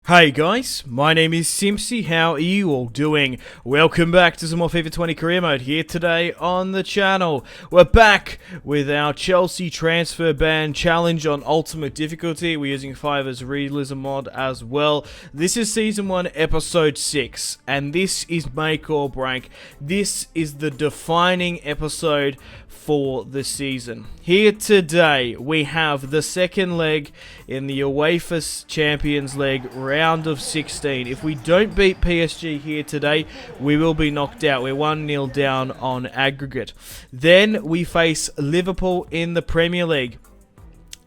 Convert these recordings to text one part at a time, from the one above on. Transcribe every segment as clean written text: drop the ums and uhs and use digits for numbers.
Hey guys, my name is Simpzy. How are you all doing? Welcome back to some more FIFA 20 career mode here today on the channel. We're back with our Chelsea transfer ban challenge on ultimate difficulty. We're using Fifa's realism mod as well. This is season 1 episode 6 and this is make or break. This is the defining episode for the season. Here today we have the second leg in the UEFA Champions League round of 16. If we don't beat PSG here today, we will be knocked out. We're 1-0 down on aggregate. Then we face Liverpool in the Premier League.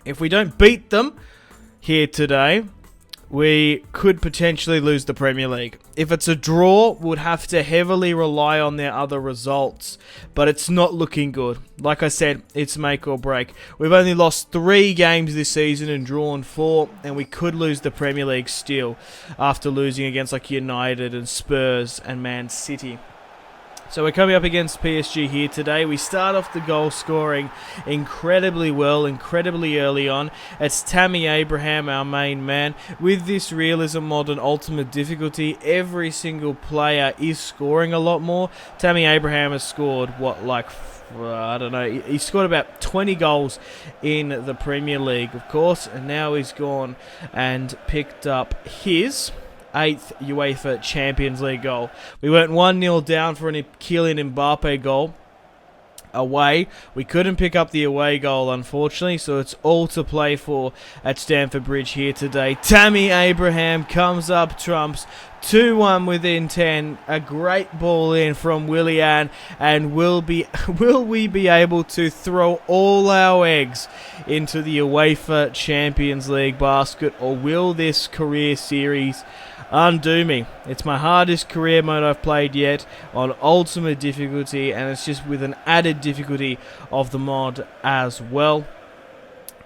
If we don't beat them here today, we could potentially lose the Premier League. If it's a draw, we'd have to heavily rely on their other results. But it's not looking good. Like I said, it's make or break. We've only lost 3 games this season and drawn 4. And we could lose the Premier League still after losing against like United and Spurs and Man City. So we're coming up against PSG here today. We start off the goal scoring incredibly well, incredibly early on. It's Tammy Abraham, our main man. With this realism mod and ultimate difficulty, every single player is scoring a lot more. Tammy Abraham has scored, I don't know, he scored about 20 goals in the Premier League, of course. And now he's gone and picked up his 8th UEFA Champions League goal. We went 1-0 down for a Kylian Mbappe goal away. We couldn't pick up the away goal, unfortunately, so it's all to play for at Stamford Bridge here today. Tammy Abraham comes up trumps. 2-1 within 10. A great ball in from Willian, and will we be able to throw all our eggs into the UEFA Champions League basket, or will this career series undo me? It's my hardest career mode I've played yet on ultimate difficulty, and it's just with an added difficulty of the mod as well.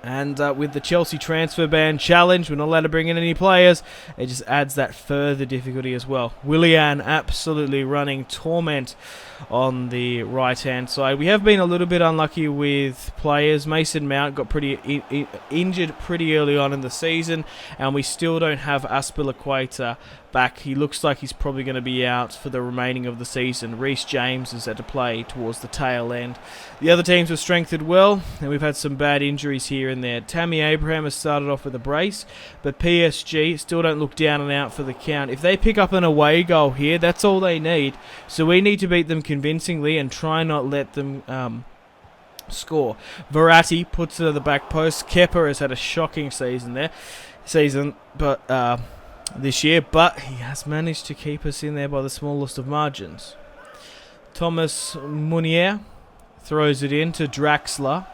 And with the Chelsea transfer ban challenge, we're not allowed to bring in any players. It just adds that further difficulty as well. Willian absolutely running torment on the right-hand side. We have been a little bit unlucky with players. Mason Mount got pretty injured pretty early on in the season, and we still don't have Aspilicueta back. He looks like he's probably going to be out for the remaining of the season. Reece James is had to play towards the tail end. The other teams have strengthened well, and we've had some bad injuries here and there. Tammy Abraham has started off with a brace, but PSG still don't look down and out for the count. If they pick up an away goal here, that's all they need. So we need to beat them convincingly and try not let them score. Verratti puts it at the back post. Kepa has had a shocking season this year, but he has managed to keep us in there by the smallest of margins. Thomas Meunier throws it in to Draxler.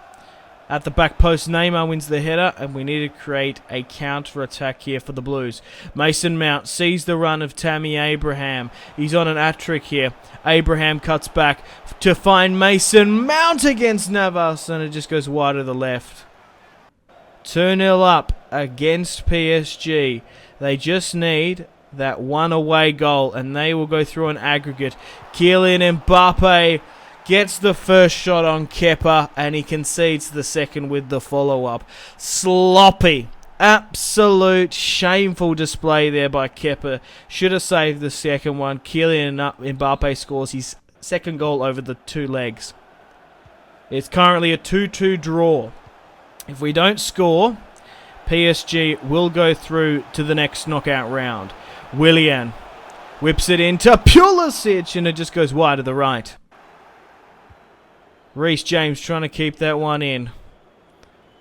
At the back post, Neymar wins the header, and we need to create a counter-attack here for the Blues. Mason Mount sees the run of Tammy Abraham. He's on an hat-trick here. Abraham cuts back to find Mason Mount against Navas, and it just goes wide to the left. 2-0 up against PSG. They just need that one away goal, and they will go through an aggregate. Kylian Mbappe gets the first shot on Kepa, and he concedes the second with the follow-up. Sloppy. Absolute shameful display there by Kepa. Should have saved the second one. Kylian Mbappe scores his second goal over the 2 legs. It's currently a 2-2 draw. If we don't score, PSG will go through to the next knockout round. Willian whips it into Pulisic, and it just goes wide to the right. Reece James trying to keep that one in.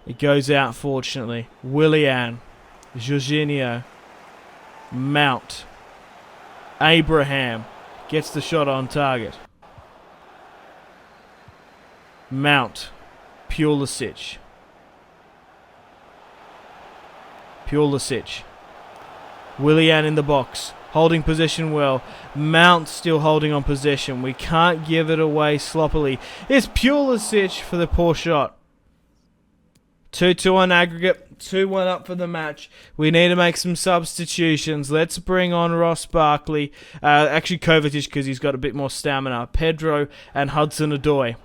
It goes out, fortunately. Willian, Jorginho, Mount, Abraham gets the shot on target. Mount, Pulisic. Willian in the box, holding possession well. Mount still holding on possession. We can't give it away sloppily. It's Pulisic for the poor shot. 2-2 on aggregate, 2-1 up for the match. We need to make some substitutions. Let's bring on Ross Barkley. Actually Kovacic, because he's got a bit more stamina. Pedro and Hudson-Odoi.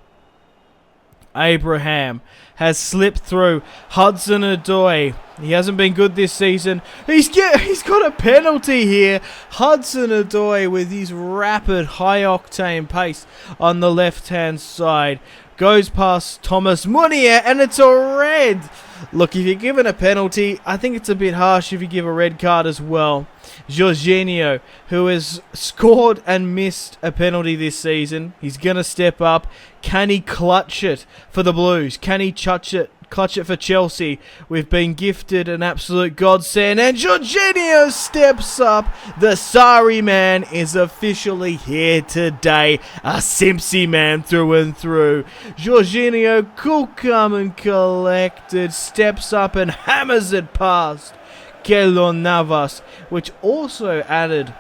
Abraham has slipped through. Hudson-Odoi, he hasn't been good this season. He's got a penalty here. Hudson-Odoi with his rapid, high-octane pace on the left-hand side goes past Thomas Munier, and it's a red. Look, if you're given a penalty, I think it's a bit harsh if you give a red card as well. Jorginho, who has scored and missed a penalty this season, he's going to step up. Can he clutch it for the Blues? Can he clutch it for Chelsea? We've been gifted an absolute godsend, and Jorginho steps up. The Sari man is officially here today. A Simpzy man through and through. Jorginho, cool, calm and collected, steps up and hammers it past Keylor Navas, which also added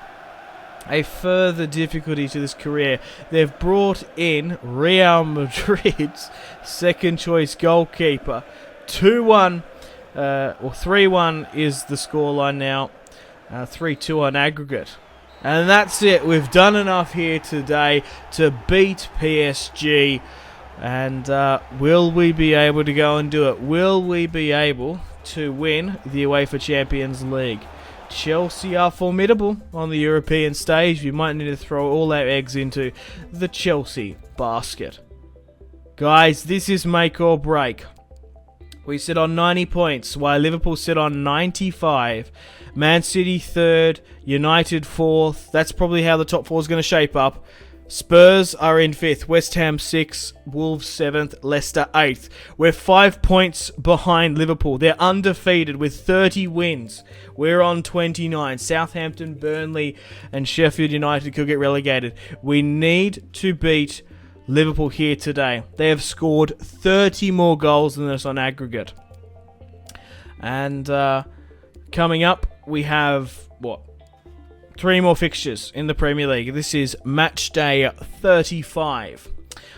a further difficulty to this career. They've brought in Real Madrid's second choice goalkeeper. 2-1 or 3-1 is the scoreline now. 3-2 on aggregate. And that's it. We've done enough here today to beat PSG. And will we be able to go and do it? Will we be able to win the UEFA Champions League? Chelsea are formidable on the European stage. We might need to throw all our eggs into the Chelsea basket. Guys, this is make or break. We sit on 90 points, while Liverpool sit on 95. Man City third, United fourth. That's probably how the top four is going to shape up. Spurs are in 5th, West Ham 6th, Wolves 7th, Leicester 8th. We're 5 points behind Liverpool. They're undefeated with 30 wins. We're on 29. Southampton, Burnley and Sheffield United could get relegated. We need to beat Liverpool here today. They have scored 30 more goals than us on aggregate. And coming up, we have, 3 more fixtures in the Premier League. This is match day 35.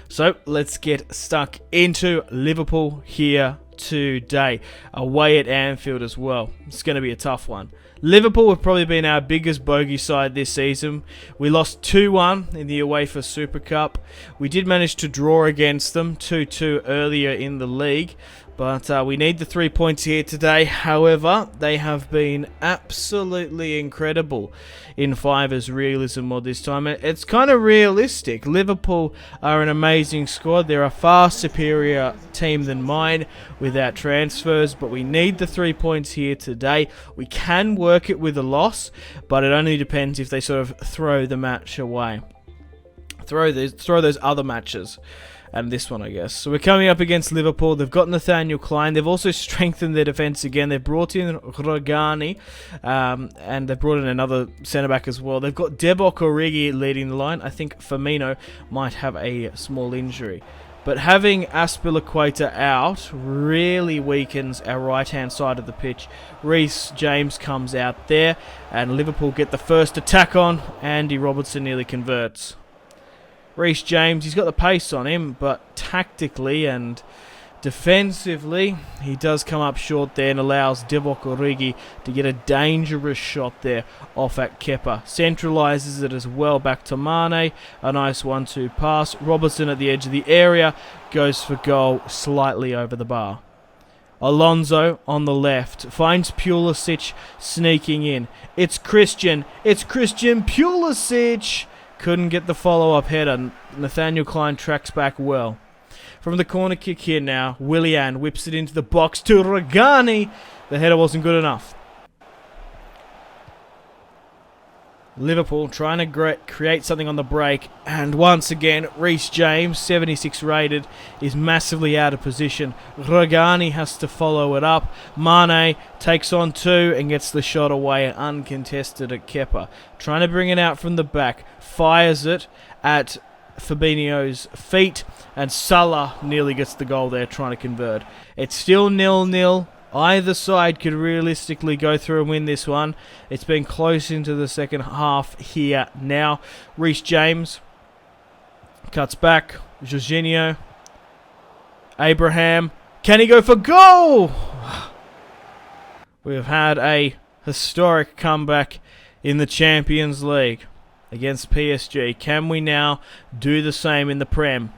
So let's get stuck into Liverpool here today. Away at Anfield as well. It's going to be a tough one. Liverpool have probably been our biggest bogey side this season. We lost 2-1 in the UEFA Super Cup. We did manage to draw against them 2-2 earlier in the league. But we need the 3 points here today. However, they have been absolutely incredible in Fiver's realism mod this time. It's kind of realistic. Liverpool are an amazing squad. They're a far superior team than mine without transfers. But we need the 3 points here today. We can work it with a loss, but it only depends if they sort of throw the match away. Throw those other matches. And this one, I guess. So we're coming up against Liverpool. They've got Nathaniel Klein. They've also strengthened their defence again. They've brought in Rogani, and they've brought in another centre-back as well. They've got Divock Origi leading the line. I think Firmino might have a small injury. But having Azpilicueta out really weakens our right-hand side of the pitch. Reece James comes out there, and Liverpool get the first attack on. Andy Robertson nearly converts. Reece James, he's got the pace on him, but tactically and defensively, he does come up short there and allows Divock Origi to get a dangerous shot there off at Kepa. Centralises it as well back to Mane. A nice 1-2 pass. Robertson at the edge of the area goes for goal slightly over the bar. Alonso on the left finds Pulisic sneaking in. It's Christian Pulisic. Couldn't get the follow-up header. Nathaniel Klein tracks back well. From the corner kick here now, Willian whips it into the box to Rogani. The header wasn't good enough. Liverpool trying to create something on the break. And once again, Reece James, 76 rated, is massively out of position. Rogani has to follow it up. Mane takes on 2 and gets the shot away uncontested at Kepa. Trying to bring it out from the back. Fires it at Fabinho's feet. And Salah nearly gets the goal there trying to convert. It's still 0-0. Either side could realistically go through and win this one. It's been close into the second half here now. Reece James cuts back. Jorginho. Abraham. Can he go for goal? We have had a historic comeback in the Champions League against PSG. Can we now do the same in the Prem?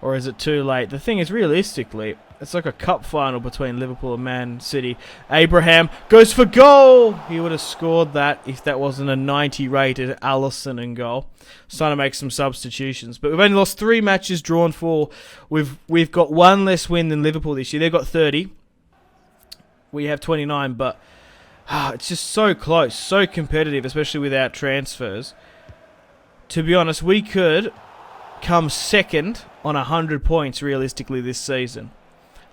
Or is it too late? The thing is, realistically, it's like a cup final between Liverpool and Man City. Abraham goes for goal! He would have scored that if that wasn't a 90 rated Alisson in goal. Trying to make some substitutions. But we've only lost 3 matches, drawn 4. We've got 1 less win than Liverpool this year. They've got 30. We have 29, but it's just so close, so competitive, especially without transfers. To be honest, we could come second on 100 points realistically this season.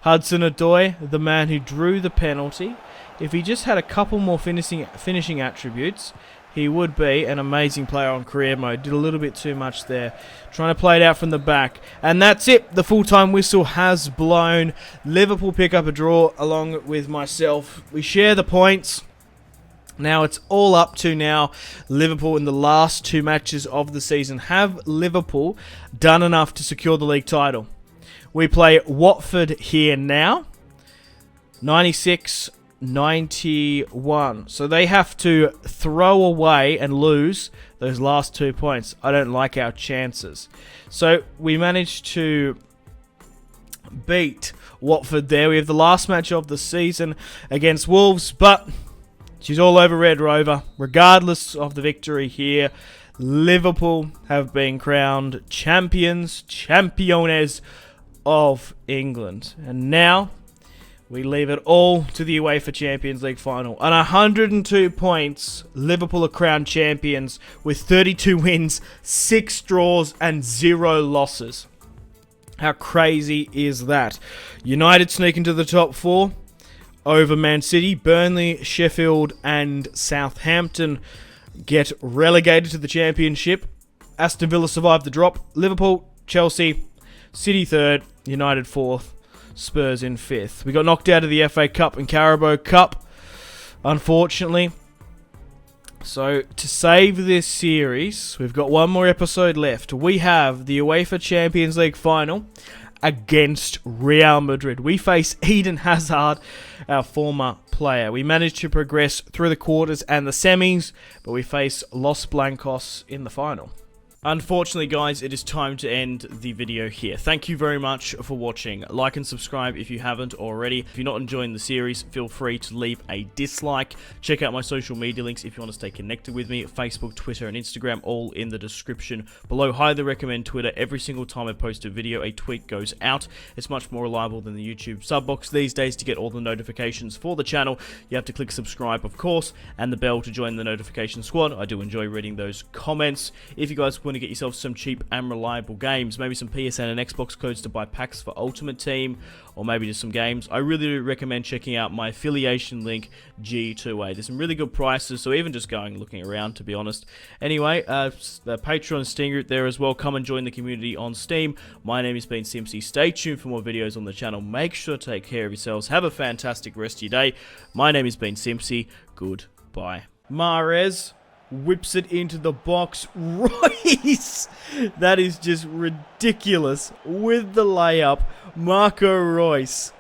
Hudson-Odoi, the man who drew the penalty, if he just had a couple more finishing attributes, he would be an amazing player on career mode. Did a little bit too much there. Trying to play it out from the back. And that's it. The full-time whistle has blown. Liverpool pick up a draw along with myself. We share the points. Now it's all up to now Liverpool in the last 2 matches of the season. Have Liverpool done enough to secure the league title? We play Watford here now. 96-91. So they have to throw away and lose those last 2 points. I don't like our chances. So we managed to beat Watford there. We have the last match of the season against Wolves, but she's all over Red Rover. Regardless of the victory here, Liverpool have been crowned championes of England. And now we leave it all to the UEFA Champions League final. On 102 points, Liverpool are crowned champions with 32 wins, 6 draws and 0 losses. How crazy is that? United sneak into the top 4 over Man City. Burnley, Sheffield and Southampton get relegated to the Championship. Aston Villa survive the drop. Liverpool, Chelsea, City 3rd, United 4th, Spurs in 5th. We got knocked out of the FA Cup and Carabao Cup, unfortunately. So, to save this series, we've got 1 more episode left. We have the UEFA Champions League final against Real Madrid. We face Eden Hazard, our former player. We managed to progress through the quarters and the semis, but we face Los Blancos in the final. Unfortunately, guys, it is time to end the video here. Thank you very much for watching. Like and subscribe if you haven't already. If you're not enjoying the series, feel free to leave a dislike. Check out my social media links if you want to stay connected with me. Facebook, Twitter, and Instagram, all in the description below. Highly recommend Twitter. Every single time I post a video, a tweet goes out. It's much more reliable than the YouTube sub box these days. To get all the notifications for the channel, you have to click subscribe, of course, and the bell to join the notification squad. I do enjoy reading those comments. If you guys want to get yourself some cheap and reliable games, maybe some PSN and Xbox codes to buy packs for Ultimate Team, or maybe just some games, I really do recommend checking out my affiliation link, G2A. There's some really good prices, so even just looking around, to be honest. Anyway, the Patreon Steam group there as well. Come and join the community on Steam. My name has been Simpzy. Stay tuned for more videos on the channel. Make sure to take care of yourselves. Have a fantastic rest of your day. My name has been Simpzy. Goodbye. Mahrez whips it into the box. Royce! That is just ridiculous. With the layup, Marco Royce